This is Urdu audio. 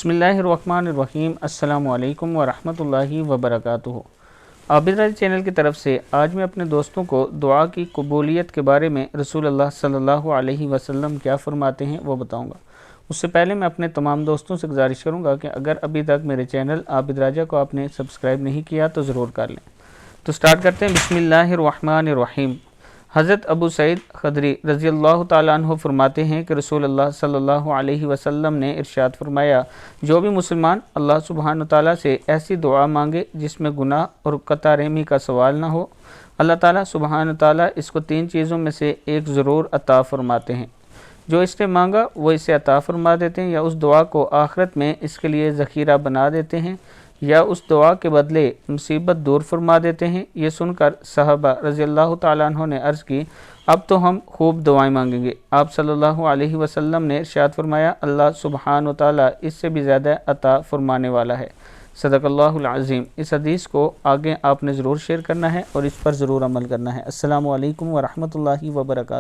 بسم اللہ الرحمن الرحیم۔ السلام علیکم ورحمۃ اللہ وبرکاتہ۔ عابد راضی چینل کی طرف سے آج میں اپنے دوستوں کو دعا کی قبولیت کے بارے میں رسول اللہ صلی اللہ علیہ وسلم کیا فرماتے ہیں وہ بتاؤں گا۔ اس سے پہلے میں اپنے تمام دوستوں سے گزارش کروں گا کہ اگر ابھی تک میرے چینل عابد راجہ کو آپ نے سبسکرائب نہیں کیا تو ضرور کر لیں۔ تو سٹارٹ کرتے ہیں۔ بسم اللہ الرحمن الرحیم۔ حضرت ابو سعید خدری رضی اللہ تعالیٰ عنہ فرماتے ہیں کہ رسول اللہ صلی اللہ علیہ وسلم نے ارشاد فرمایا، جو بھی مسلمان اللہ سبحانہ تعالیٰ سے ایسی دعا مانگے جس میں گناہ اور قطع رحمی کا سوال نہ ہو، اللہ تعالیٰ سبحانہ تعالیٰ اس کو 3 چیزوں میں سے ایک ضرور عطا فرماتے ہیں۔ جو اس نے مانگا وہ اسے عطا فرما دیتے ہیں، یا اس دعا کو آخرت میں اس کے لیے ذخیرہ بنا دیتے ہیں، یا اس دعا کے بدلے مصیبت دور فرما دیتے ہیں۔ یہ سن کر صحابہ رضی اللہ تعالیٰ عنہ نے عرض کی، اب تو ہم خوب دعائیں مانگیں گے۔ آپ صلی اللہ علیہ وسلم نے ارشاد فرمایا، اللہ سبحانہ و تعالیٰ اس سے بھی زیادہ عطا فرمانے والا ہے۔ صدق اللہ العظیم۔ اس حدیث کو آگے آپ نے ضرور شیئر کرنا ہے اور اس پر ضرور عمل کرنا ہے۔ السلام علیکم ورحمۃ اللہ وبرکاتہ۔